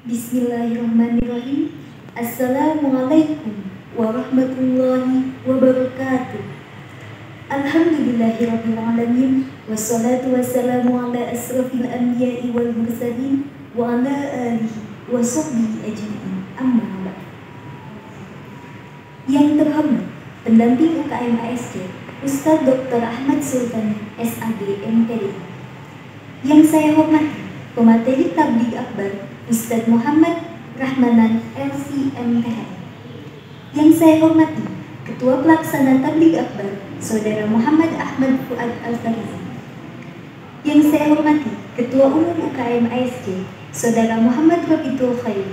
Bismillahirrahmanirrahim. Assalamualaikum warahmatullahi wabarakatuh. Alhamdulillahirabbil alamin wassalatu wassalamu ala asrofil anbiya'i wal mursalin wa ala alihi wa sahbihi ajma'in. Amma ba'd. Yang terhormat pendamping UKM ASC Ustadz Dr. Ahmad Sultan SAG MPD. Yang saya hormati pemateri tabligh akbar Ustadz Muhammad Rahmanan LC-MTH. Yang saya hormati Ketua Pelaksana Tabligh Akbar Saudara Muhammad Ahmad Fuad Al-Farizi. Yang saya hormati Ketua Umum UKM ASC Saudara Muhammad Rabitul Khair.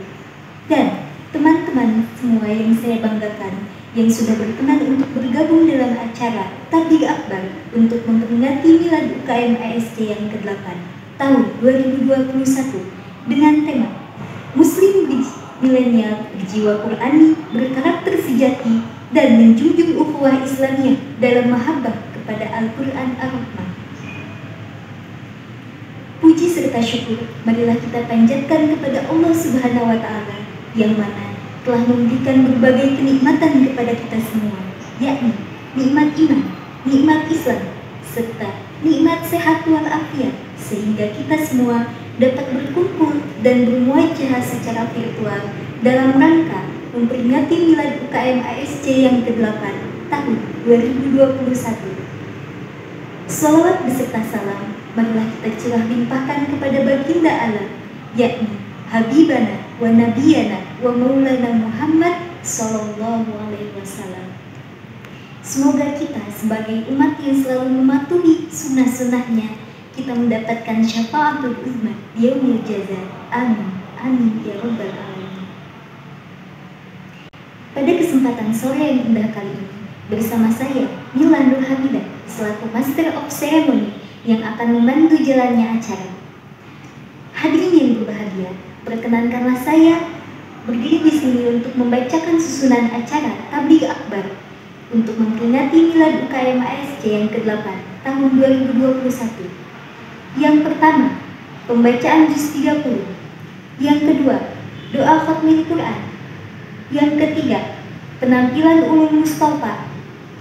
Dan teman-teman semua yang saya banggakan yang sudah berkenan untuk bergabung dalam acara Tabligh Akbar untuk memperingati Milad UKM ASC yang ke-8 tahun 2021 dengan tema Muslim Milenial berjiwa Qurani, berkarakter sejati, dan menjunjung ukhuwah Islamiyah dalam mahabbah kepada Al-Quran Ar-Rahman. Puji serta syukur marilah kita panjatkan kepada Allah Subhanahu wa Ta'ala yang mana telah memberikan berbagai kenikmatan kepada kita semua, yakni nikmat iman, nikmat Islam, serta nikmat sehat walafiat, sehingga kita semua dapat berkumpul dan bermuajah secara virtual dalam rangka memperingati Milad UKM ASC yang ke-8 tahun 2021. Salawat beserta salam marilah kita curah limpahkan kepada baginda Allah, yakni Habibana wa Nabiyana wa Maulana Muhammad Sallallahu Alaihi Wasallam. Semoga kita sebagai umat yang selalu mematuhi sunnah-sunnahnya, kita mendapatkan syafaatul uzma di yaumil jaza. Amin. Amin ya rabbal alamin. Pada kesempatan sore yang indah kali ini, bersama saya Mila Nur Hamidah selaku Master of Ceremony yang akan membantu jalannya acara. Hadirin yang berbahagia, perkenankanlah saya berdiri di sini untuk membacakan susunan acara Tabligh Akbar untuk memperingati Milad UKM ASC yang ke-8 tahun 2021. Yang pertama, pembacaan juz 30. Yang kedua, doa khatmil Quran. Yang ketiga, penampilan ulul mustafa.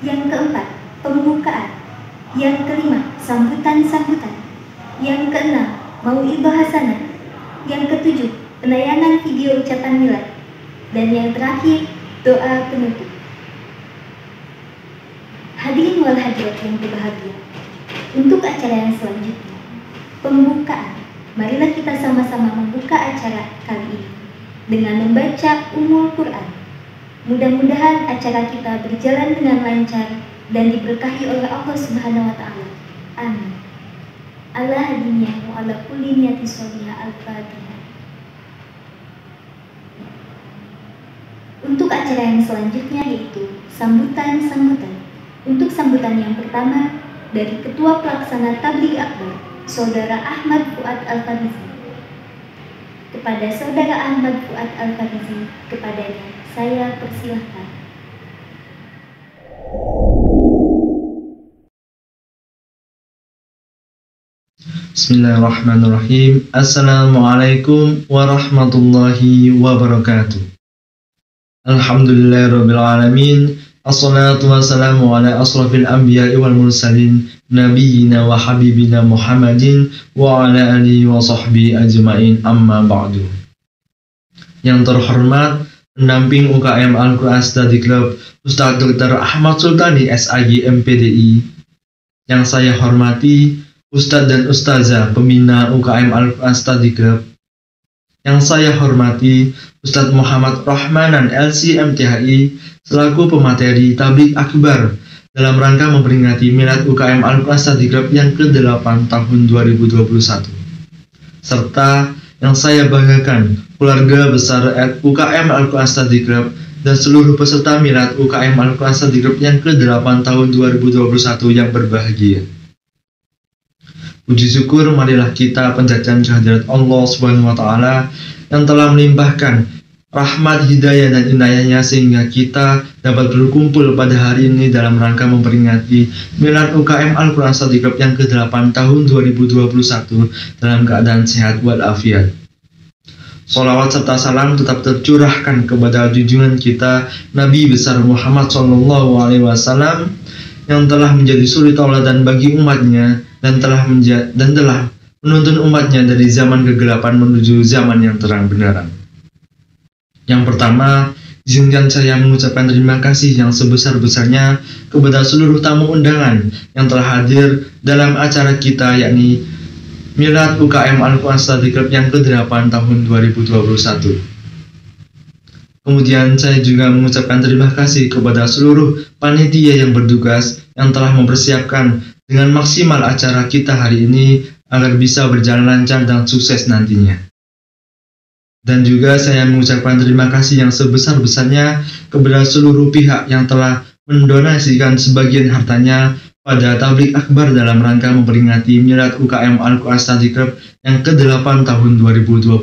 Yang keempat, pembukaan. Yang kelima, sambutan-sambutan. Yang keenam, mau'idhah hasanah. Yang ketujuh, penayangan video ucapan milad. Dan yang terakhir, doa penutup. Hadirin wal hadirat yang berbahagia, untuk acara yang selanjutnya, pembukaan, marilah kita sama-sama membuka acara kali ini dengan membaca Ummul Quran. Mudah-mudahan acara kita berjalan dengan lancar dan diberkahi oleh Allah Subhanahu wa Ta'ala. Amin. Ala hadiniya wa ala kulli niyati sholihah. Al-Fatihah. Untuk acara yang selanjutnya yaitu sambutan-sambutan. Untuk sambutan yang pertama dari Ketua Pelaksana Tabligh Akbar Saudara Ahmad Fuad Al-Farizi. Kepada Saudara Ahmad Fuad Al-Farizi, kepadanya saya persilahkan. Bismillahirrahmanirrahim. Assalamualaikum warahmatullahi wabarakatuh. Alhamdulillahirabbil alamin. Assalatu wassalamu ala asrafil anbiya'i wal mursalin Nabiyyina wa habibina Muhammadin wa ala alihi wa sahbihi ajma'in. Amma ba'du. Yang terhormat pendamping UKM Al-Quran Study Club Ustadz Dr. Ahmad Sultani SAG MPDI. Yang saya hormati Ustadz dan Ustazah pembina UKM Al-Quran Study Club. Yang saya hormati Ustadz Muhammad Rahmanan LC-MTHI selaku pemateri Tabligh Akbar dalam rangka memperingati Milad UKM Al-Quran Study Club yang ke-8 tahun 2021. Serta yang saya banggakan keluarga besar UKM Al-Quran Study Club dan seluruh peserta Milad UKM Al-Quran Study Club yang ke-8 tahun 2021 yang berbahagia. Puji syukur marilah kita panjatkan kehadirat Allah Subhanahu wa Ta'ala yang telah melimpahkan rahmat, hidayah, dan inayahnya sehingga kita dapat berkumpul pada hari ini dalam rangka memperingati Milad UKM Al-Quran Study Club yang ke-8 tahun 2021 dalam keadaan sehat walafiat. Sholawat serta salam tetap tercurahkan kepada junjungan kita Nabi besar Muhammad SAW yang telah menjadi suri tauladan bagi umatnya dan telah menuntun umatnya dari zaman kegelapan menuju zaman yang terang benerang. Yang pertama, izinkan saya mengucapkan terima kasih yang sebesar-besarnya kepada seluruh tamu undangan yang telah hadir dalam acara kita, yakni Milad UKM Al-Quran Study Club yang ke-8 tahun 2021. Kemudian saya juga mengucapkan terima kasih kepada seluruh panitia yang bertugas yang telah mempersiapkan dengan maksimal acara kita hari ini agar bisa berjalan lancar dan sukses nantinya. Dan juga saya mengucapkan terima kasih yang sebesar-besarnya kepada seluruh pihak yang telah mendonasikan sebagian hartanya pada tablik akbar dalam rangka memperingati Milad UKM Al-Quran Study Club yang ke-8 tahun 2021.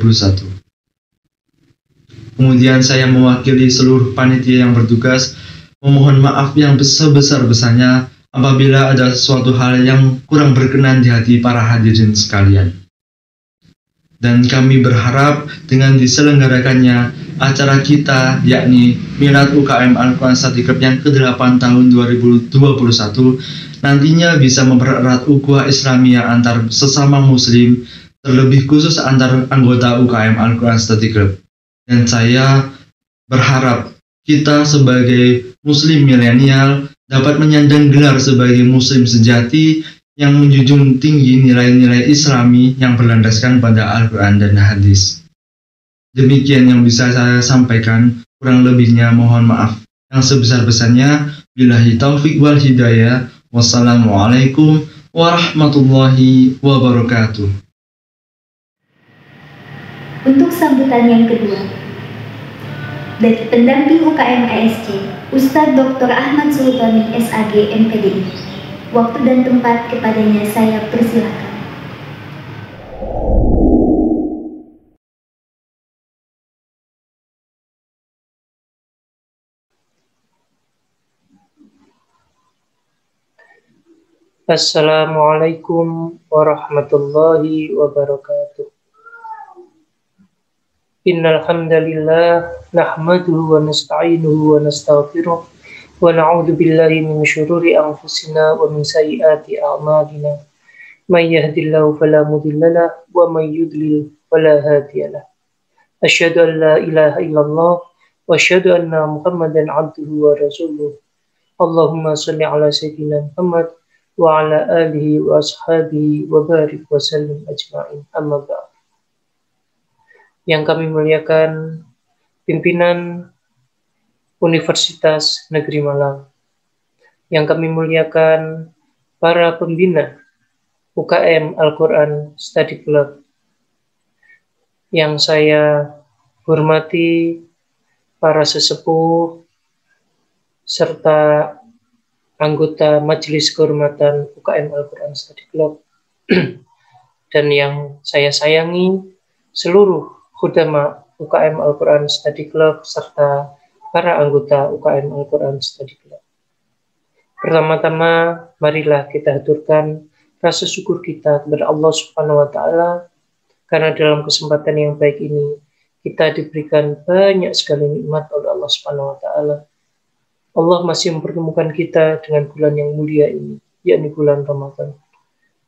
Kemudian saya mewakili seluruh panitia yang bertugas memohon maaf yang sebesar-besarnya apabila ada suatu hal yang kurang berkenan di hati para hadirin sekalian. Dan kami berharap dengan diselenggarakannya acara kita, yakni Milad UKM Al-Quran Study Club yang ke-8 tahun 2021, nantinya bisa mempererat ukhuwah Islamiyah antar sesama muslim, terlebih khusus antar anggota UKM Al-Quran Study Club. Dan saya berharap kita sebagai muslim milenial dapat menyandang gelar sebagai muslim sejati yang menjunjung tinggi nilai-nilai Islami yang berlandaskan pada Al-Quran dan hadis. Demikian yang bisa saya sampaikan, kurang lebihnya mohon maaf yang sebesar-besarnya. Billahi taufik wal hidayah. Wassalamualaikum warahmatullahi wabarakatuh. Untuk sambutan yang kedua, dari pendamping UKM ASC, Ustadz Dr. Ahmad Sultani SAG MPDI. Waktu dan tempat kepadanya saya persilakan. Assalamualaikum warahmatullahi wabarakatuh. Innal hamdalillah nahmaduhu wa nasta'inuhu wa nastaghfiruh wa na'udzu billahi min syururi anfusina wa min sayyiati a'malina. May yahdihillahu fala mudhillalah wa may yudlil fala hadiyalah. Asyhadu an la ilaha illallah wa asyhadu anna Muhammadan 'abduhu wa rasuluh. Allahumma shalli ala sayyidina Muhammad wa ala alihi wa ashabihi wa barik wa sallim ajma'in, amma ba'd. Yang kami muliakan pimpinan Universitas Negeri Malang, yang kami muliakan para pembina UKM Al-Quran Study Club, yang saya hormati para sesepuh serta anggota Majelis Kehormatan UKM Al-Quran Study Club, dan yang saya sayangi seluruh khudama UKM Al-Quran Study Club serta para anggota UKM Al-Quran Study Club. Pertama-tama, marilah kita haturkan rasa syukur kita kepada Allah Subhanahu wa Ta'ala, karena dalam kesempatan yang baik ini kita diberikan banyak sekali nikmat oleh Allah Subhanahu wa Ta'ala. Allah masih mempertemukan kita dengan bulan yang mulia ini, yakni bulan Ramadan,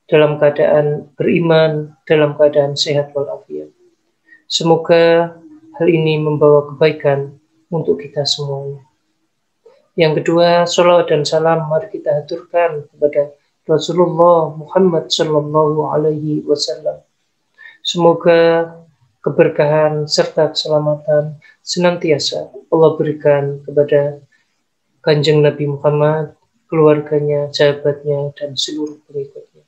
dalam keadaan beriman, dalam keadaan sehat walafiat. Semoga hal ini membawa kebaikan untuk kita semuanya. Yang kedua, sholawat dan salam mari kita haturkan kepada Rasulullah Muhammad Sallallahu Alaihi Wasallam. Semoga keberkahan serta keselamatan senantiasa Allah berikan kepada Kanjeng Nabi Muhammad, keluarganya, sahabatnya, dan seluruh pengikutnya.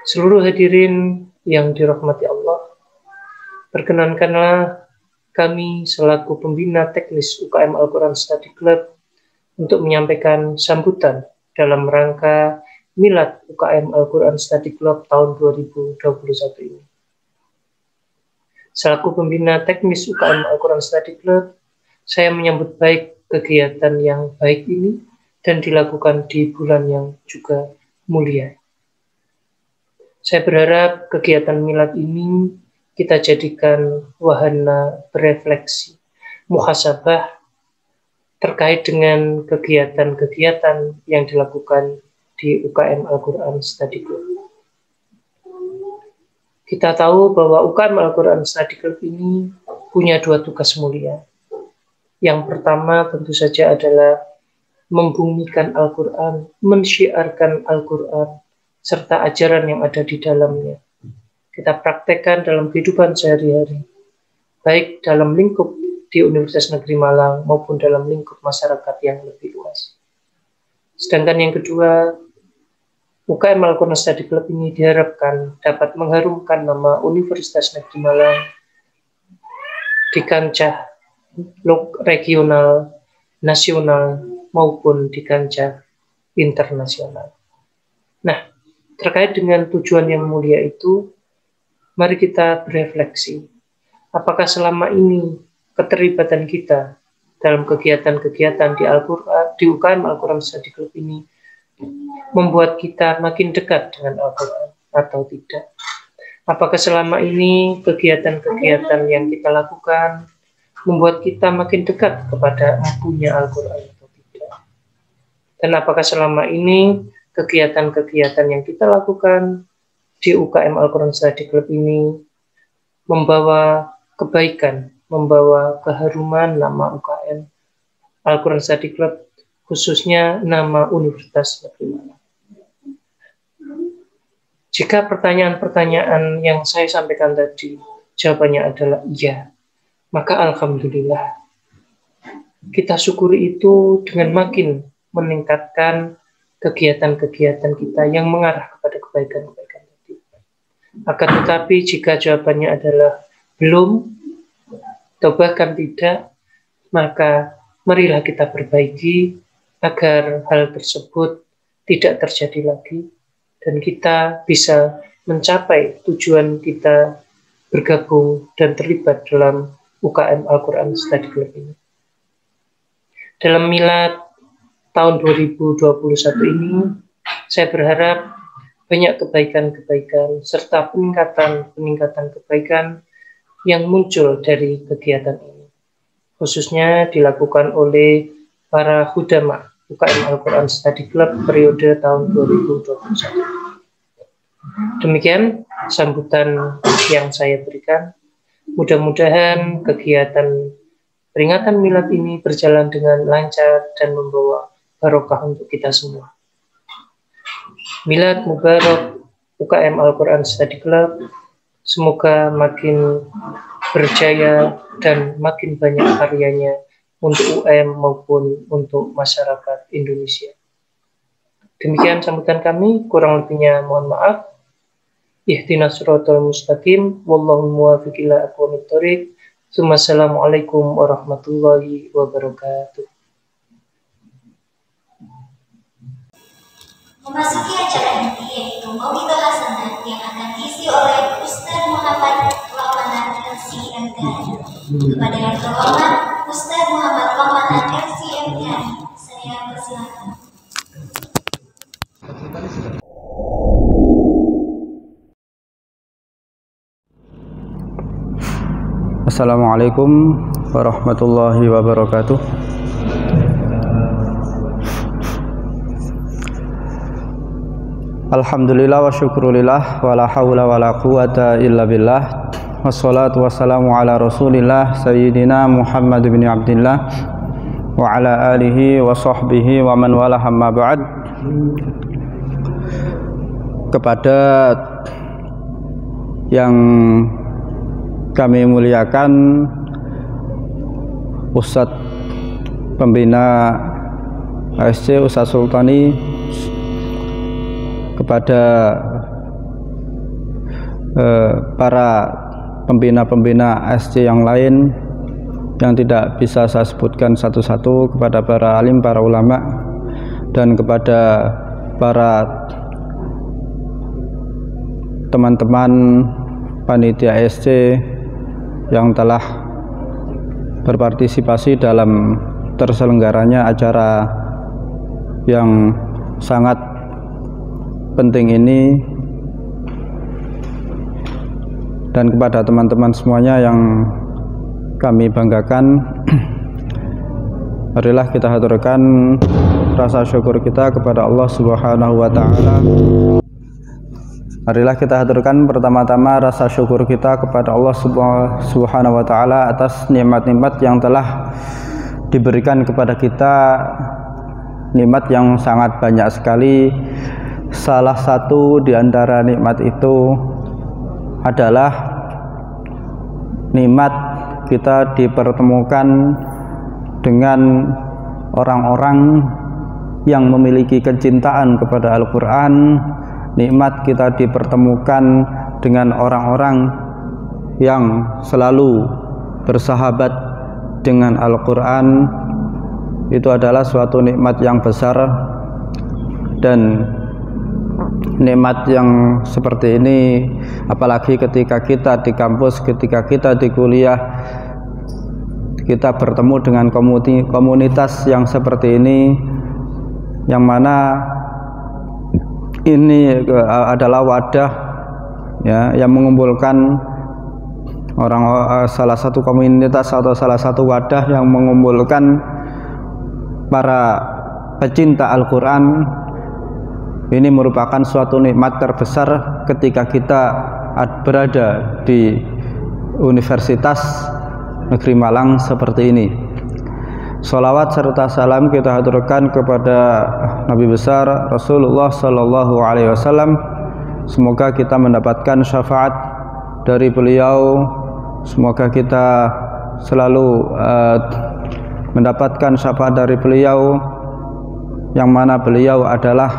Seluruh hadirin yang dirahmati Allah, perkenankanlah kami selaku pembina teknis UKM Al-Quran Study Club untuk menyampaikan sambutan dalam rangka Milad UKM Al-Quran Study Club tahun 2021 ini. Selaku pembina teknis UKM Al-Quran Study Club, saya menyambut baik kegiatan yang baik ini dan dilakukan di bulan yang juga mulia. Saya berharap kegiatan milad ini kita jadikan wahana berefleksi, muhasabah terkait dengan kegiatan-kegiatan yang dilakukan di UKM Al-Quran Study Club. Kita tahu bahwa UKM Al-Quran Study Club ini punya 2 tugas mulia. Yang pertama tentu saja adalah membumikan Al-Quran, mensyiarkan Al-Quran, serta ajaran yang ada di dalamnya. Kita praktekkan dalam kehidupan sehari-hari, baik dalam lingkup di Universitas Negeri Malang maupun dalam lingkup masyarakat yang lebih luas. Sedangkan yang kedua, UKM Al-Quran Study Club ini diharapkan dapat mengharumkan nama Universitas Negeri Malang di kancah regional, nasional, maupun di kancah internasional. Nah, terkait dengan tujuan yang mulia itu, mari kita berefleksi. Apakah selama ini keterlibatan kita dalam kegiatan-kegiatan di UKM Al-Quran Study Club ini membuat kita makin dekat dengan Al-Quran atau tidak? Apakah selama ini kegiatan-kegiatan yang kita lakukan membuat kita makin dekat kepada empunya Al-Quran atau tidak? Dan apakah selama ini kegiatan-kegiatan yang kita lakukan di UKM Al-Quran Study Club ini membawa kebaikan, membawa keharuman nama UKM Al-Quran Study Club, khususnya nama Universitas Negeri Malang? Jika pertanyaan-pertanyaan yang saya sampaikan tadi jawabannya adalah iya, maka alhamdulillah. Kita syukuri itu dengan makin meningkatkan kegiatan-kegiatan kita yang mengarah kepada kebaikan-kebaikan tadi. Akan tetapi jika jawabannya adalah belum atau bahkan tidak, maka marilah kita perbaiki agar hal tersebut tidak terjadi lagi dan kita bisa mencapai tujuan kita bergabung dan terlibat dalam UKM Al-Quran Study Club ini. Dalam milad tahun 2021 ini, saya berharap banyak kebaikan-kebaikan serta peningkatan kebaikan yang muncul dari kegiatan ini, khususnya dilakukan oleh para hudama UKM Al-Quran Study Club periode tahun 2021. Demikian sambutan yang saya berikan. Mudah-mudahan kegiatan peringatan milad ini berjalan dengan lancar dan membawa barokah untuk kita semua. Milad Mubarak UKM Al-Quran Study Club, semoga makin berjaya dan makin banyak karyanya untuk UM maupun untuk masyarakat Indonesia. Demikian sambutan kami, kurang lebihnya mohon maaf. Ihdinas siratal mustaqim, wallahu muwaffiq ila aqwamit thoriq. Assalamualaikum warahmatullahi wabarakatuh. Memasuki acara inti yaitu Mauidul Hasanah yang akan diisi oleh Ustaz Muhammad Ramadan LCMTN. Kepada yang terhormat Ustaz Muhammad Ramadan LCMTN, saya persilakan. Assalamualaikum warahmatullahi wabarakatuh. Alhamdulillah wa syukrulillah wa la hawla wa la quwata illa billah. Wassalatu wassalamu ala rasulillah sayyidina Muhammad bin Abdillah wa ala alihi wa sahbihi wa man wala hamma ba'd. Kepada yang kami muliakan Ustadz Pembina ASC Ustadz Sultani, kepada para pembina-pembina ASC yang lain yang tidak bisa saya sebutkan satu-satu, kepada para alim, para ulama, dan kepada para teman-teman panitia ASC yang telah berpartisipasi dalam terselenggaranya acara yang sangat penting ini. dan kepada teman-teman semuanya yang kami banggakan. Marilah kita haturkan rasa syukur kita kepada Allah Subhanahu wa taala. Marilah kita haturkan pertama-tama rasa syukur kita kepada Allah Subhanahu wa taala atas nikmat-nikmat yang telah diberikan kepada kita, nikmat yang sangat banyak sekali. Salah satu di antara nikmat itu adalah nikmat kita dipertemukan dengan orang-orang yang memiliki kecintaan kepada Al-Quran. Nikmat kita dipertemukan dengan orang-orang yang selalu bersahabat dengan Al-Quran. Itu adalah suatu nikmat yang besar, dan nikmat yang seperti ini apalagi ketika kita di kampus, ketika kita di kuliah, kita bertemu dengan komunitas yang seperti ini, yang mana ini adalah wadah ya yang mengumpulkan salah satu komunitas atau salah satu wadah yang mengumpulkan para pecinta Al-Quran. Ini merupakan suatu nikmat terbesar ketika kita berada di Universitas Negeri Malang seperti ini. Sholawat serta salam kita haturkan kepada Nabi besar Rasulullah Sallallahu Alaihi Wasallam. Semoga kita mendapatkan syafaat dari beliau. Semoga kita selalu mendapatkan syafaat dari beliau, yang mana beliau adalah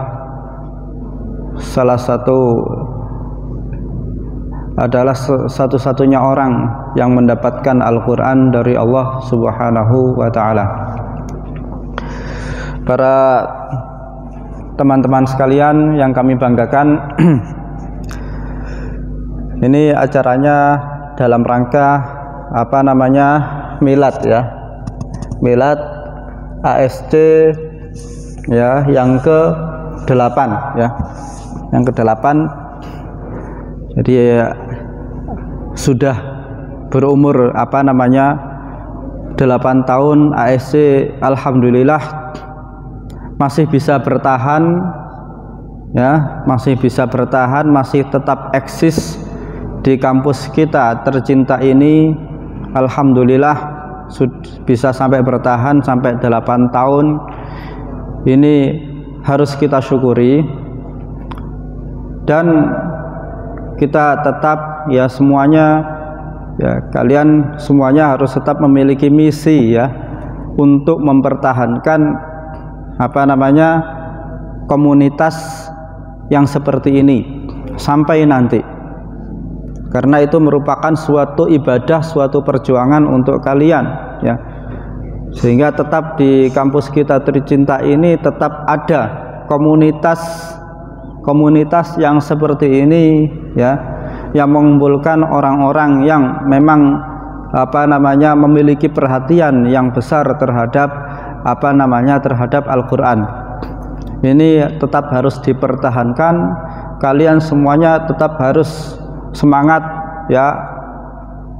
satu-satunya orang yang mendapatkan Al-Quran dari Allah Subhanahu wa ta'ala. Para teman-teman sekalian yang kami banggakan, ini acaranya dalam rangka milad ya, milad ASC ya, yang ke-8 ya, yang ke-8. Jadi sudah berumur 8 tahun ASC, alhamdulillah masih bisa bertahan ya, masih bisa bertahan, masih tetap eksis di kampus kita tercinta ini. Alhamdulillah bisa sampai bertahan sampai 8 tahun. Ini harus kita syukuri, dan kita tetap ya semuanya ya, kalian semuanya harus tetap memiliki misi ya untuk mempertahankan komunitas yang seperti ini sampai nanti, karena itu merupakan suatu ibadah, suatu perjuangan untuk kalian ya, sehingga tetap di kampus kita tercinta ini tetap ada komunitas yang seperti ini ya, yang mengumpulkan orang-orang yang memang memiliki perhatian yang besar terhadap terhadap Al-Quran. Ini tetap harus dipertahankan. Kalian semuanya tetap harus semangat ya,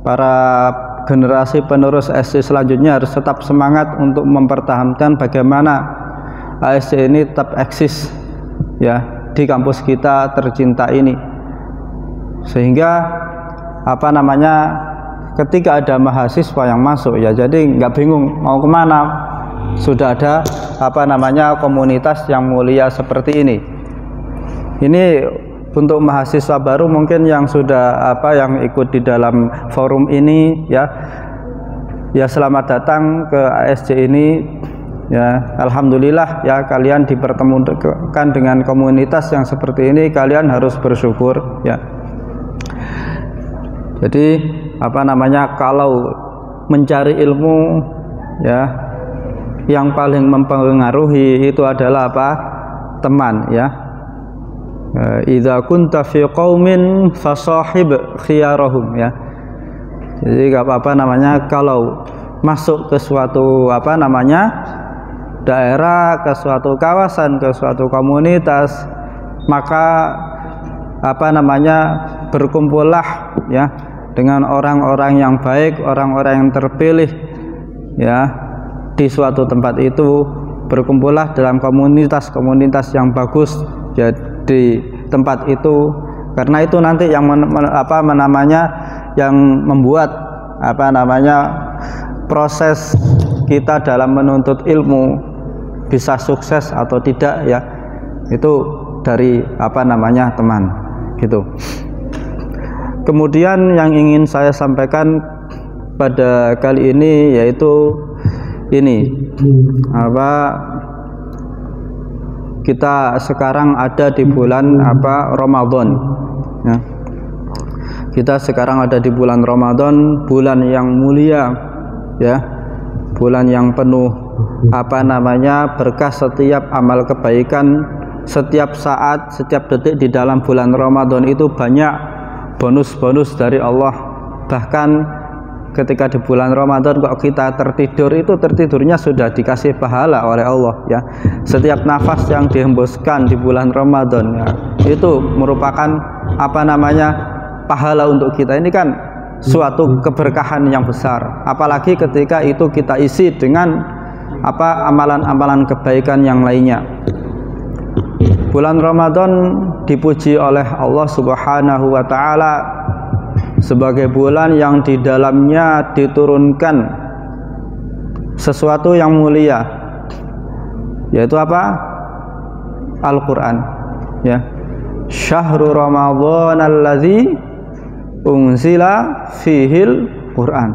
para generasi penerus ASC selanjutnya harus tetap semangat untuk mempertahankan bagaimana ASC ini tetap eksis ya di kampus kita tercinta ini, sehingga ketika ada mahasiswa yang masuk ya, jadi nggak bingung mau kemana, sudah ada komunitas yang mulia seperti ini. Ini untuk mahasiswa baru mungkin yang sudah yang ikut di dalam forum ini ya, selamat datang ke ASC ini ya. Alhamdulillah ya, kalian dipertemukan dengan komunitas yang seperti ini, kalian harus bersyukur ya. Jadi kalau mencari ilmu ya, yang paling mempengaruhi itu adalah teman ya. Idza kunta fi qaumin fasahib khiyarahum ya. Jadi kalau masuk ke suatu daerah, ke suatu kawasan, ke suatu komunitas, maka berkumpullah ya dengan orang-orang yang baik, orang-orang yang terpilih ya di suatu tempat itu. Berkumpullah dalam komunitas-komunitas yang bagus ya di tempat itu, karena itu nanti yang yang membuat proses kita dalam menuntut ilmu bisa sukses atau tidak ya, itu dari teman gitu. Kemudian yang ingin saya sampaikan pada kali ini yaitu ini, kita sekarang ada di bulan Ramadan ya. Kita sekarang ada di bulan Ramadan, bulan yang mulia ya, bulan yang penuh berkah. Setiap amal kebaikan, setiap saat, setiap detik di dalam bulan Ramadan itu banyak bonus-bonus dari Allah. Bahkan ketika di bulan Ramadan kok kita tertidur, itu tertidurnya sudah dikasih pahala oleh Allah ya. Setiap nafas yang dihembuskan di bulan Ramadan ya, itu merupakan pahala untuk kita. Ini kan suatu keberkahan yang besar, apalagi ketika itu kita isi dengan amalan-amalan kebaikan yang lainnya. Bulan Ramadan dipuji oleh Allah Subhanahu wa taala sebagai bulan yang di dalamnya diturunkan sesuatu yang mulia, yaitu Al-Quran ya. Syahrul Ramadan alladzi unzila fihil Quran.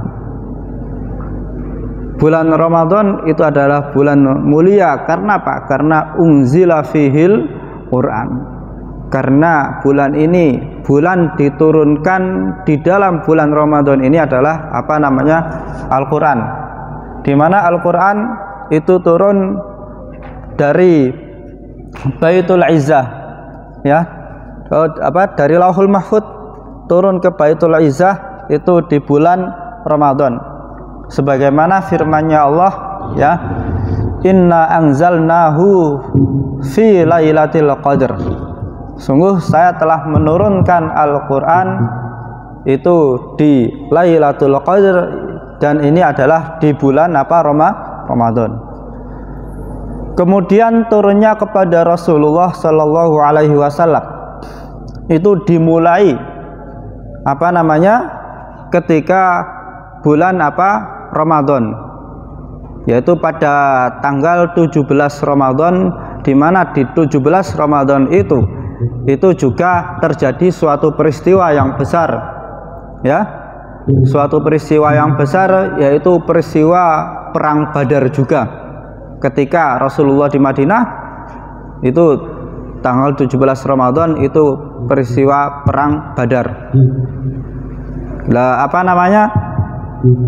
Bulan Ramadan itu adalah bulan mulia karena apa? Karena unzila fihil Quran. Karena bulan ini, bulan diturunkan di dalam bulan Ramadan ini adalah Al-Quran, di mana Al-Quran itu turun dari Baitul Izzah ya, dari Lauhul Mahfud turun ke Baitul Izzah itu di bulan Ramadan, sebagaimana firman-Nya Allah ya, inna anzalnahu fi lailatul qadr. Sungguh saya telah menurunkan Al-Quran itu di Lailatul Qadr, dan ini adalah di bulan Ramadan. Kemudian turunnya kepada Rasulullah Shallallahu Alaihi Wasallam itu dimulai ketika bulan Ramadan, yaitu pada tanggal 17 Ramadan, di mana di 17 Ramadan itu juga terjadi suatu peristiwa yang besar ya, suatu peristiwa yang besar, yaitu peristiwa perang Badar juga. Ketika Rasulullah di Madinah itu tanggal 17 Ramadan itu peristiwa perang Badar. Lah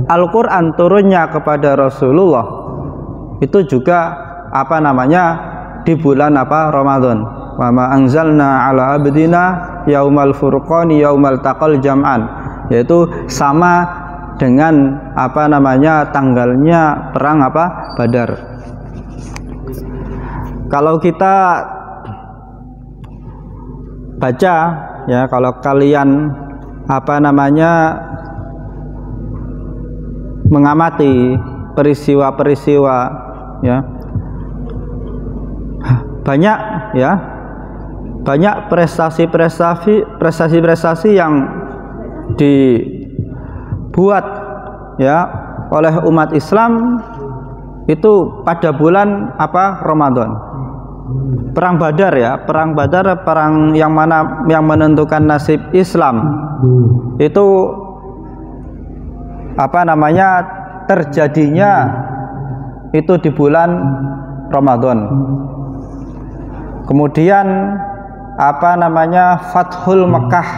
Al-Quran turunnya kepada Rasulullah itu juga di bulan Ramadan. Wa ma anzalna ala abdina yaumal furqani yaumal taqal jam'an, yaitu sama dengan tanggalnya perang Badar. Kalau kita baca ya, kalau kalian mengamati peristiwa-peristiwa ya, banyak ya, banyak prestasi-prestasi yang dibuat ya oleh umat Islam itu pada bulan Ramadan. Perang Badar ya, perang Badar, perang yang menentukan nasib Islam itu terjadinya itu di bulan Ramadan. Kemudian Fathul Mekah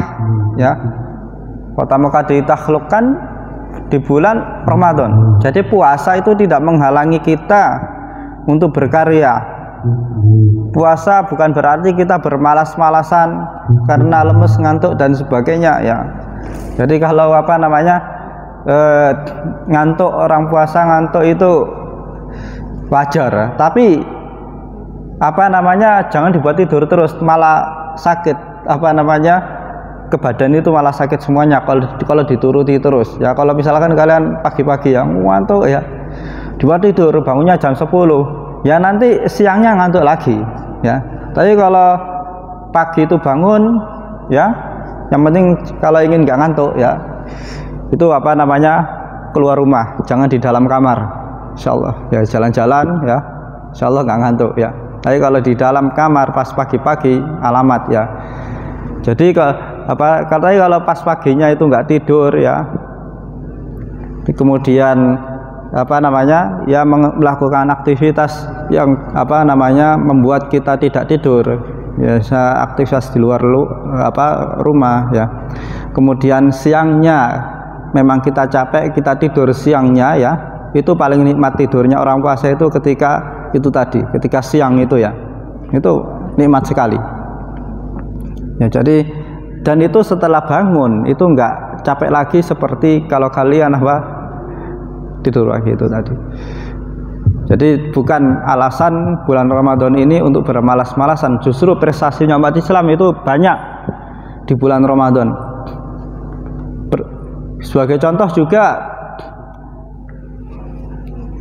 ya, kota Mekah ditaklukkan di bulan Ramadan. Jadi puasa itu tidak menghalangi kita untuk berkarya. Puasa bukan berarti kita bermalas-malasan karena lemes, ngantuk dan sebagainya ya. Jadi kalau ngantuk, orang puasa ngantuk itu wajar, tapi jangan dibuat tidur terus, malah sakit ke badan itu malah sakit semuanya kalau dituruti terus ya. Kalau misalkan kalian pagi-pagi yang ngantuk ya, dibuat tidur bangunnya jam 10 ya, nanti siangnya ngantuk lagi ya. Tapi kalau pagi itu bangun ya, yang penting kalau ingin nggak ngantuk ya, itu apa namanya, keluar rumah, jangan di dalam kamar, insyaallah ya, jalan-jalan ya, insyaallah nggak ngantuk ya. Tapi kalau di dalam kamar pas pagi-pagi alamat ya. Jadi katanya kalau pas paginya itu nggak tidur ya, kemudian apa namanya ya, melakukan aktivitas yang apa namanya membuat kita tidak tidur ya, aktivitas di luar rumah ya. Kemudian siangnya memang kita capek, kita tidur siangnya ya, itu paling nikmat tidurnya orang puasa itu ketika itu tadi, ketika siang itu ya, itu nikmat sekali ya. Jadi dan itu setelah bangun itu enggak capek lagi seperti kalau kalian tidur lagi itu tadi. Jadi bukan alasan bulan Ramadan ini untuk bermalas-malasan, justru prestasinya umat Islam itu banyak di bulan Ramadan. Sebagai contoh juga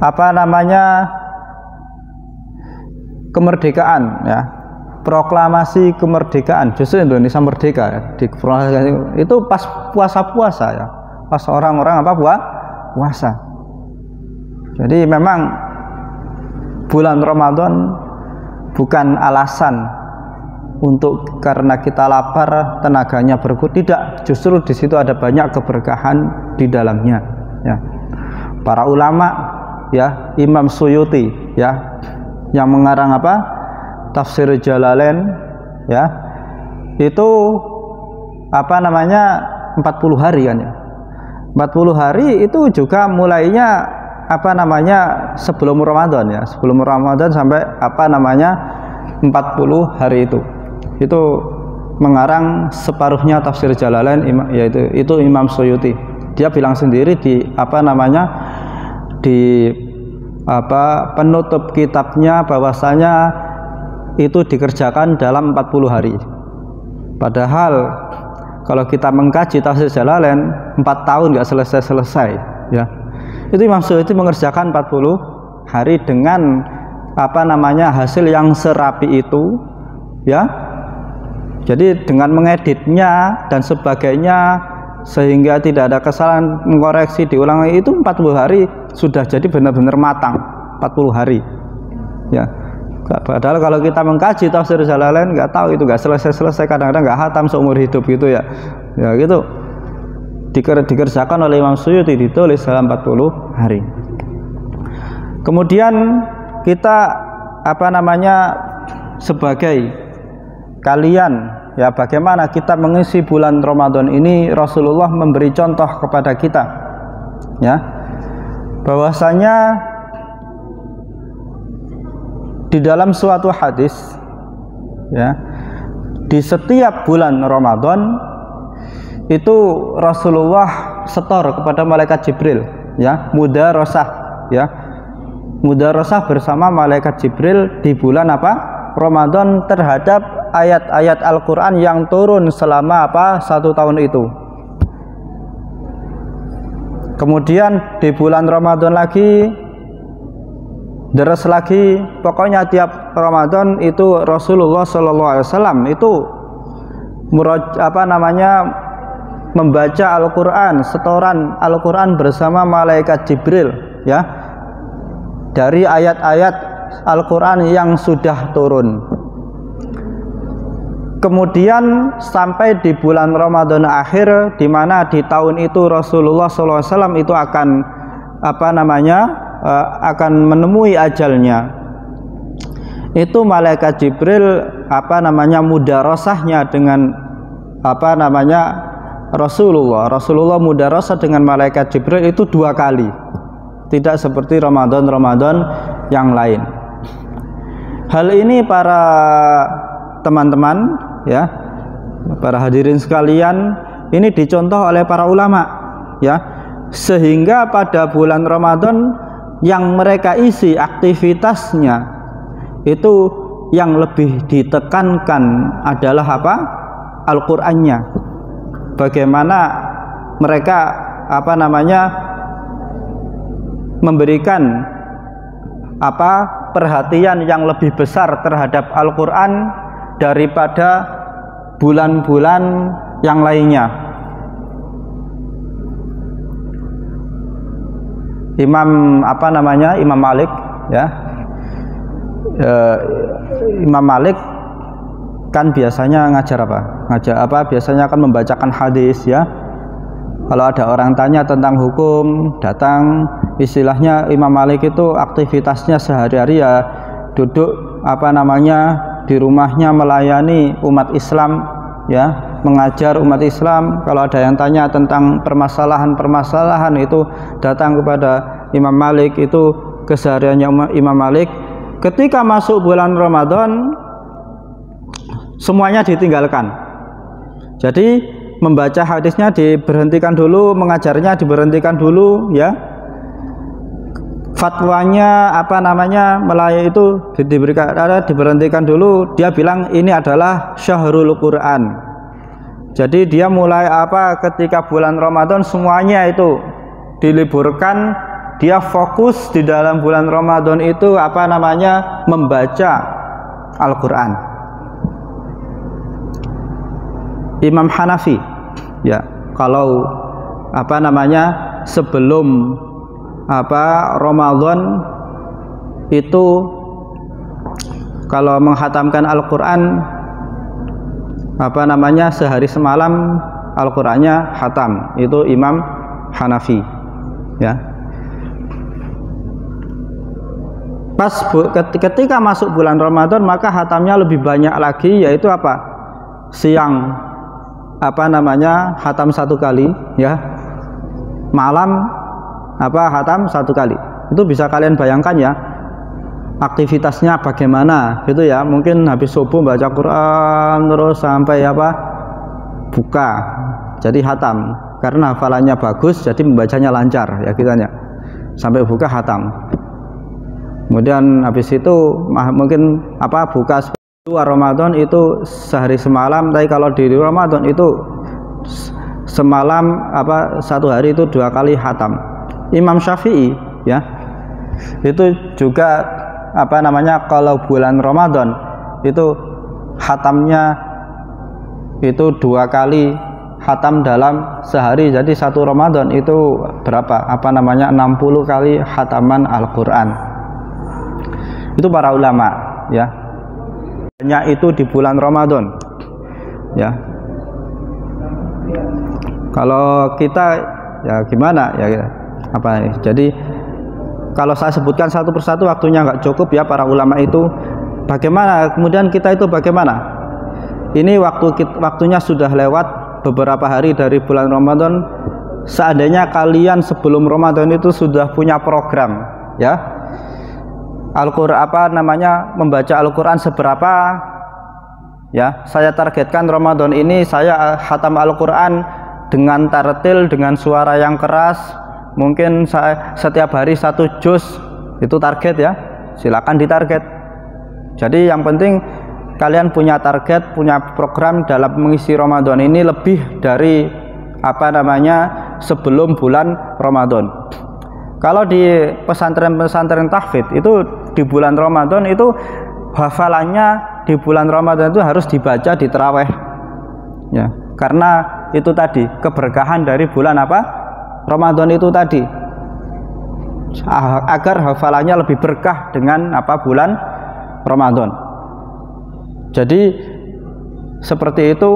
apa namanya, kemerdekaan ya, proklamasi kemerdekaan, justru Indonesia merdeka ya, itu pas puasa ya, pas orang-orang puasa. Jadi memang bulan Ramadan bukan alasan untuk karena kita lapar tenaganya berkurang, tidak, justru di situ ada banyak keberkahan di dalamnya ya. Para ulama ya, Imam Suyuti ya, yang mengarang Tafsir Jalalain ya, itu apa namanya 40 hari kan ya. 40 hari itu juga mulainya apa namanya sebelum Ramadan ya, sebelum Ramadan sampai apa namanya 40 hari itu mengarang separuhnya Tafsir Jalalain, yaitu Imam Suyuti. Dia bilang sendiri di apa namanya di penutup kitabnya bahwasanya itu dikerjakan dalam 40 hari. Padahal kalau kita mengkaji Tafsir Jalalain 4 tahun nggak selesai ya. Itu Imam Suyuti mengerjakan 40 hari dengan apa namanya hasil yang serapi itu ya. Jadi dengan mengeditnya dan sebagainya sehingga tidak ada kesalahan, mengoreksi, diulang lagi, itu 40 hari sudah jadi benar-benar matang. 40 hari ya. Padahal kalau kita mengkaji Tafsir Jalalain nggak tahu itu nggak selesai, kadang-kadang nggak hatam seumur hidup gitu ya. Ya gitu dikerjakan oleh Imam Suyuti, ditulis dalam 40 hari. Kemudian kita apa namanya sebagai kalian ya, bagaimana kita mengisi bulan Ramadan ini, Rasulullah memberi contoh kepada kita ya, bahwasanya di dalam suatu hadis ya, di setiap bulan Ramadan itu Rasulullah setor kepada malaikat Jibril ya, mudarosah ya, mudarosah bersama malaikat Jibril di bulan Ramadan terhadap ayat-ayat Al-Quran yang turun selama 1 tahun itu. Kemudian di bulan Ramadan lagi deres lagi, pokoknya tiap Ramadan itu Rasulullah SAW itu membaca Al-Quran, setoran Al-Quran bersama malaikat Jibril ya, dari ayat-ayat Al-Quran yang sudah turun. Kemudian sampai di bulan Ramadan akhir, di mana di tahun itu Rasulullah SAW itu akan akan menemui ajalnya. Itu malaikat Jibril mudarosahnya dengan Rasulullah mudarosah dengan malaikat Jibril itu 2 kali, tidak seperti Ramadan yang lain. Hal ini para teman-teman ya, para hadirin sekalian, ini dicontoh oleh para ulama ya, sehingga pada bulan Ramadan yang mereka isi aktivitasnya itu yang lebih ditekankan adalah Al-Qur'annya bagaimana mereka memberikan perhatian yang lebih besar terhadap Al-Quran daripada bulan-bulan yang lainnya. Imam Malik, ya, Imam Malik kan biasanya ngajar biasanya akan membacakan hadis, ya. Kalau ada orang tanya tentang hukum, datang, istilahnya Imam Malik itu aktivitasnya sehari-hari ya duduk di rumahnya melayani umat Islam, ya, mengajar umat Islam. Kalau ada yang tanya tentang permasalahan itu datang kepada Imam Malik. Itu kesehariannya Imam Malik. Ketika masuk bulan Ramadan semuanya ditinggalkan. Jadi membaca hadisnya diberhentikan dulu, mengajarnya diberhentikan dulu, ya. Fatwanya melayani itu diberhentikan dulu. Dia bilang ini adalah syahrul Quran. Jadi dia mulai ketika bulan Ramadan semuanya itu diliburkan. Dia fokus di dalam bulan Ramadan itu membaca Al-Quran. Imam Hanafi, ya, kalau sebelum Ramadan itu kalau menghatamkan Al-Quran sehari semalam Al-Qurannya hatam. Itu Imam Hanafi, ya. Pas ketika masuk bulan Ramadan maka hatamnya lebih banyak lagi, yaitu siang hatam 1 kali, ya, malam hatam 1 kali. Itu bisa kalian bayangkan, ya, aktivitasnya bagaimana gitu, ya. Mungkin habis subuh baca Quran terus sampai buka, jadi hatam. Karena hafalannya bagus jadi membacanya lancar, ya, kitanya sampai buka hatam. Kemudian habis itu mungkin buka luar Ramadan itu sehari semalam, tapi kalau di Ramadan itu semalam 1 hari itu 2 kali hatam. Imam Syafi'i, ya, itu juga kalau bulan Ramadan itu hatamnya itu 2 kali hatam dalam sehari. Jadi 1 Ramadan itu berapa? 60 kali hataman Al-Quran. Itu para ulama, ya. Hanya itu di bulan Ramadan, ya. Kalau kita, ya, gimana, ya, jadi kalau saya sebutkan satu persatu waktunya nggak cukup, ya, para ulama itu bagaimana. Kemudian kita itu bagaimana? Ini waktunya sudah lewat beberapa hari dari bulan Ramadan. Seandainya kalian sebelum Ramadan itu sudah punya program, ya, Al-Quran membaca Al-Quran seberapa, ya, saya targetkan Ramadan ini saya khatam Al-Quran dengan tartil, dengan suara yang keras, mungkin saya setiap hari 1 juz, itu target, ya, silakan ditarget. Jadi yang penting kalian punya target, punya program dalam mengisi Ramadan ini lebih dari sebelum bulan Ramadan. Kalau di pesantren-pesantren tahfidz itu di bulan Ramadan itu hafalannya di bulan Ramadan itu harus dibaca di tarawih, ya, karena itu tadi keberkahan dari bulan Ramadan itu tadi, agar hafalannya lebih berkah dengan bulan Ramadan. Jadi seperti itu,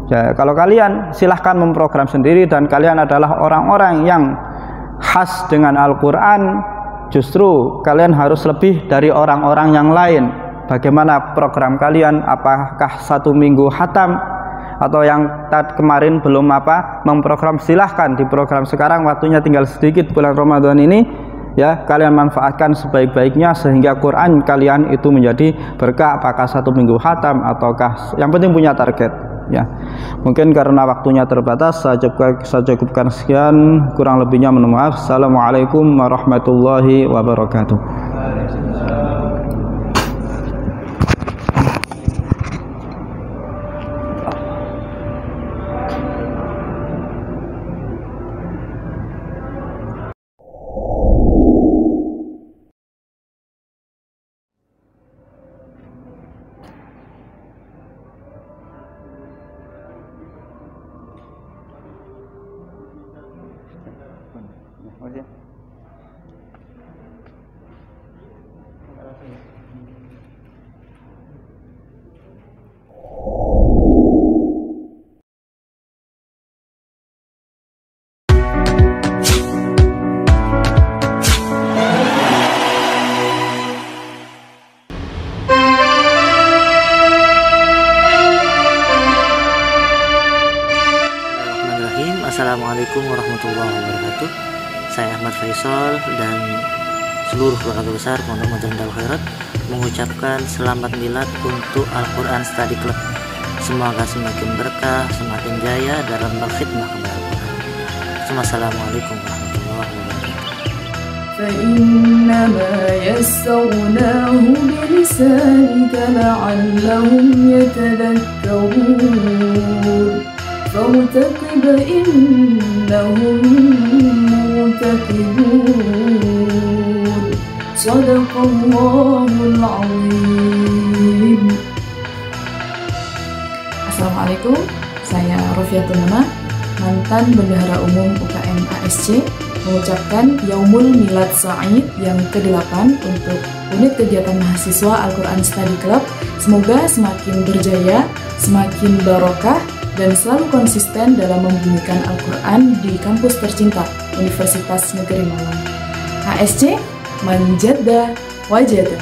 ya. Kalau kalian silahkan memprogram sendiri dan kalian adalah orang-orang yang khas dengan Al-Quran, justru kalian harus lebih dari orang-orang yang lain. Bagaimana program kalian? Apakah 1 minggu hatam atau yang kemarin belum memprogram? Silahkan diprogram sekarang, waktunya tinggal sedikit bulan Ramadan ini, ya, kalian manfaatkan sebaik-baiknya sehingga Quran kalian itu menjadi berkah. Apakah 1 minggu hatam ataukah, yang penting punya target, ya. Mungkin karena waktunya terbatas saya cukupkan sekian, kurang lebihnya mohon maaf. Assalamualaikum warahmatullahi wabarakatuh. Assalamualaikum warahmatullahi wabarakatuh. Saya Ahmad Faisal dan seluruh keluarga besar Pondok Madrasah Darul Khairat mengucapkan selamat milad untuk Al-Quran Study Club. Semoga semakin berkah, semakin jaya dalam berkhidmah kepada Al-Quran. Assalamualaikum warahmatullahi wabarakatuh. فإنما يسرناه بلسانك لعلهم يتذكرون فارتقب إنهم مرتقبون صدق الله العظيم. Assalamualaikum, saya Rofiatul Nama, mantan Bendahara Umum UKM ASC, mengucapkan Yaumul Milad Sa'id yang ke-8 untuk unit kegiatan mahasiswa Al-Quran Study Club. Semoga semakin berjaya, semakin barokah, dan selalu konsisten dalam membumikan Al-Quran di kampus tercinta Universitas Negeri Malang. ASC, Manjadda Wajada.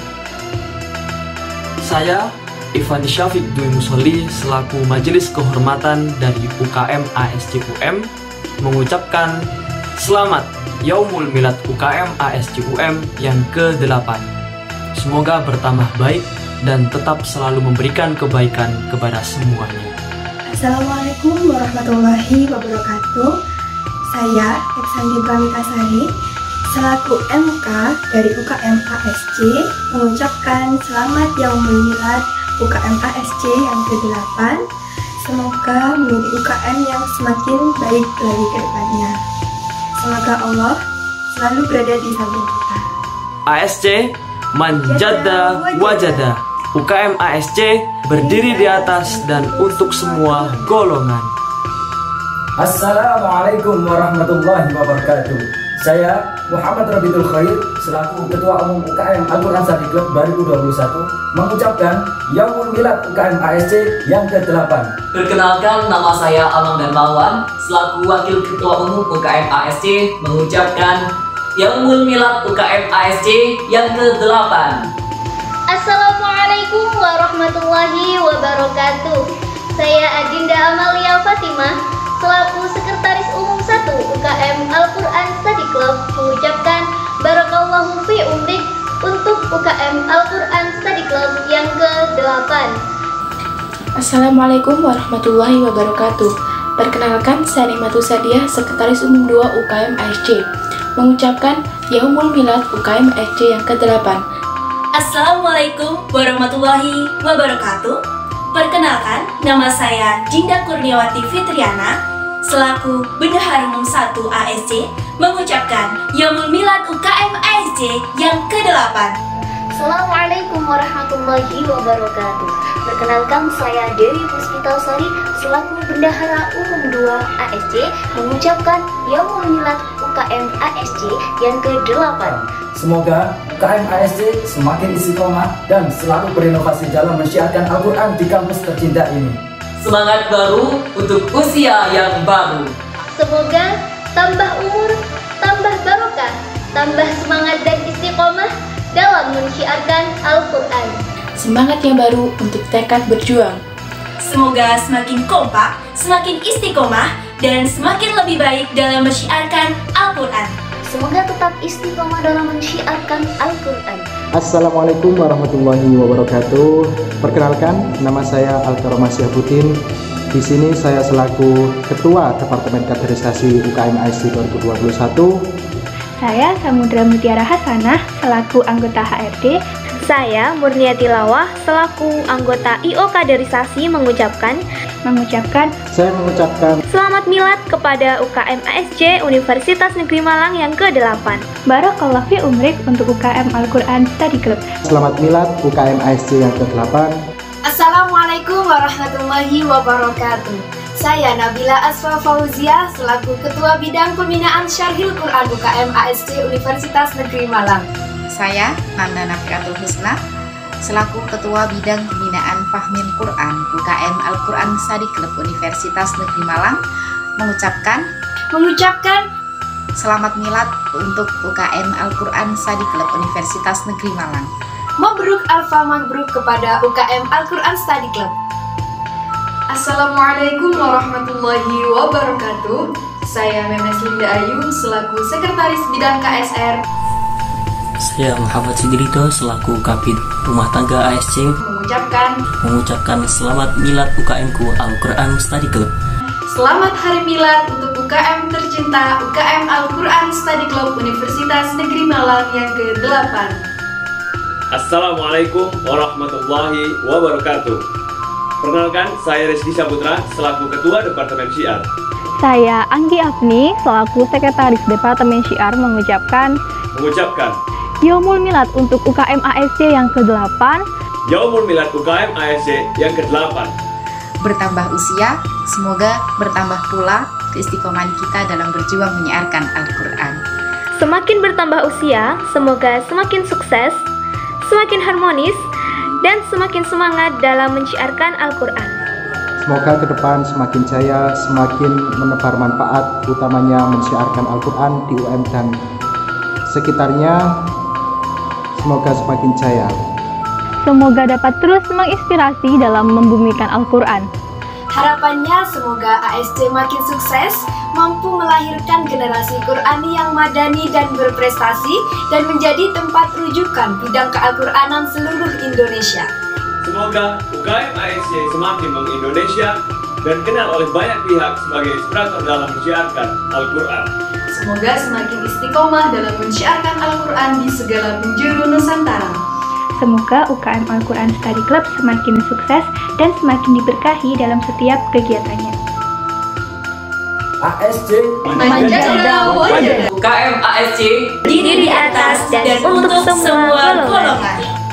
Saya Irfan Syafiq Dwi Musolli selaku Majelis Kehormatan dari UKM ASC UM mengucapkan selamat Yaumul Milad UKM ASC UM yang ke-8. Semoga bertambah baik dan tetap selalu memberikan kebaikan kepada semuanya. Assalamualaikum warahmatullahi wabarakatuh. Saya Eksandi Pramikasari selaku MK dari UKM ASC mengucapkan selamat Yaumul Milad UKM ASC yang ke-8. Semoga menjadi UKM yang semakin baik lagi ke depannya. Semoga Allah selalu berada di samping kita. ASC Manjadda Wajada. UKM ASC berdiri di atas dan untuk semua golongan. Assalamualaikum warahmatullahi wabarakatuh. Saya Muhammad Rabiul Khair selaku Ketua Umum UKM Al-Quran Study Club 2021 mengucapkan Yaumul Milad UKM ASC yang ke-8. Perkenalkan, nama saya Amang Darmawan selaku Wakil Ketua Umum UKM ASC mengucapkan Yaumul Milad UKM ASC yang ke-8. Assalamualaikum warahmatullahi wabarakatuh. Saya Adinda Amalia Fatimah selaku Sekretaris Umum 1 UKM Al-Quran Study Club mengucapkan Barakallahu fi umrik untuk UKM Al-Quran Study Club yang ke-8. Assalamualaikum warahmatullahi wabarakatuh. Perkenalkan, saya Nikmatu Sadiah, Sekretaris Umum 2 UKM ASC, mengucapkan Yaumul Milad UKM ASC yang ke-8. Assalamualaikum warahmatullahi wabarakatuh. Perkenalkan, nama saya Dinda Kurniawati Fitriana selaku Bendahara Umum 1 ASC mengucapkan Yaumul Milad UKM ASC yang ke-8. Assalamualaikum warahmatullahi wabarakatuh. Perkenalkan, saya Dewi Puspitasari selaku Bendahara Umum 2 ASC mengucapkan Yaumul Milad UKM ASC yang ke-8. Semoga UKM ASC semakin istiqomah dan selalu berinovasi dalam mensyiarkan Al-Quran di kampus tercinta ini. Semangat baru untuk usia yang baru. Semoga tambah umur, tambah barokah, tambah semangat dan istiqomah dalam mensyiarkan Al-Quran. Semangat yang baru untuk tekad berjuang. Semoga semakin kompak, semakin istiqomah, dan semakin lebih baik dalam mensyiarkan Al-Quran. Semoga tetap istiqomah dalam mensyiarkan Al-Quran. Assalamualaikum warahmatullahi wabarakatuh. Perkenalkan, nama saya Al-Karomah Syabuddin. Di sini saya selaku Ketua Departemen Kaderisasi UKM ASC 2021. Saya Samudra Mutiara Hasanah selaku anggota HRD. Saya Murniati Lawah selaku anggota IO Kaderisasi mengucapkan Selamat Milad kepada UKM ASC Universitas Negeri Malang yang ke-8. Barakallahu fi umrik untuk UKM Al-Quran Study Club. Selamat Milad UKM ASC yang ke-8. Assalamualaikum warahmatullahi wabarakatuh. Saya Nabila Asfa Fauzia selaku Ketua Bidang Pembinaan Syarhil Quran UKM ASC Universitas Negeri Malang. Saya Nanda Nafiatul Husna selaku Ketua Bidang Pembinaan Fahmil Quran UKM Al-Quran Study Club Universitas Negeri Malang mengucapkan Selamat Milad untuk UKM Al-Quran Study Club Universitas Negeri Malang. Mabruk Alfa Mabruk kepada UKM Al-Quran Study Club. Assalamualaikum warahmatullahi wabarakatuh. Saya Memes Linda Ayu selaku Sekretaris Bidang KSR. Saya Muhammad Sidrito selaku Kabid Rumah Tangga ASC mengucapkan selamat milad UKM-ku Al-Quran Study Club. Selamat Hari Milad untuk UKM tercinta UKM Al-Quran Study Club Universitas Negeri Malang yang ke-8. Assalamualaikum warahmatullahi wabarakatuh. Perkenalkan, saya Rizky Saputra selaku Ketua Departemen Syiar. Saya Anggi Afni selaku Sekretaris Departemen Syiar mengucapkan Yaumul Milad untuk UKM ASC yang ke-8. Yaumul Milad UKM ASC yang ke-8. Bertambah usia, semoga bertambah pula keistiqomahan kita dalam berjuang menyiarkan Al-Quran. Semakin bertambah usia, semoga semakin sukses, semakin harmonis, dan semakin semangat dalam menyiarkan Al-Quran. Semoga ke depan semakin jaya, semakin menebar manfaat, utamanya mensiarkan Al-Quran di UM dan sekitarnya. Semoga semakin jaya. Semoga dapat terus menginspirasi dalam membumikan Al-Quran. Harapannya semoga ASC makin sukses, mampu melahirkan generasi Qurani yang madani dan berprestasi, dan menjadi tempat rujukan bidang keal-Quranan seluruh Indonesia. Semoga UKM ASC semakin mengindonesia dan kenal oleh banyak pihak sebagai inspirator dalam mensiarkan Al-Quran. Semoga semakin istiqomah dalam mensiarkan Al-Quran di segala penjuru Nusantara. Semoga UKM Al-Quran Study Club semakin sukses dan semakin diberkahi dalam setiap kegiatannya. ASC Manjada Wajada. UKM ASC Diri di atas dan untuk semua golongan.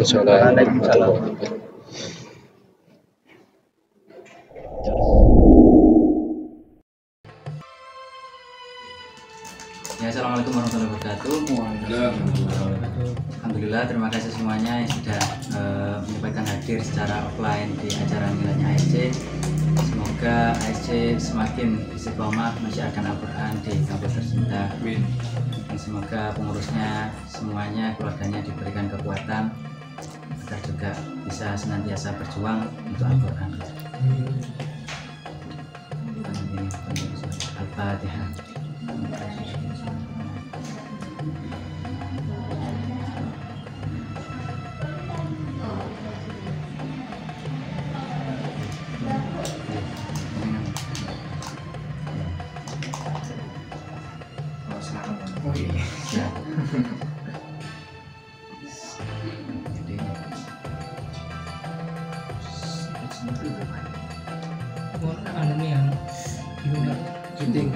Waalaikumsalam. Ya, assalamualaikum warahmatullahi wabarakatuh. Alhamdulillah, terima kasih semuanya yang sudah menyempatkan hadir secara offline di acara miladnya ASC. Semoga ASC semakin istiqomah menyiarkan Al-Quran di kampus tercinta. Dan semoga pengurusnya semuanya, keluarganya diberikan kekuatan agar juga bisa senantiasa berjuang untuk Al-Quran. Al-Fatihah. Syuting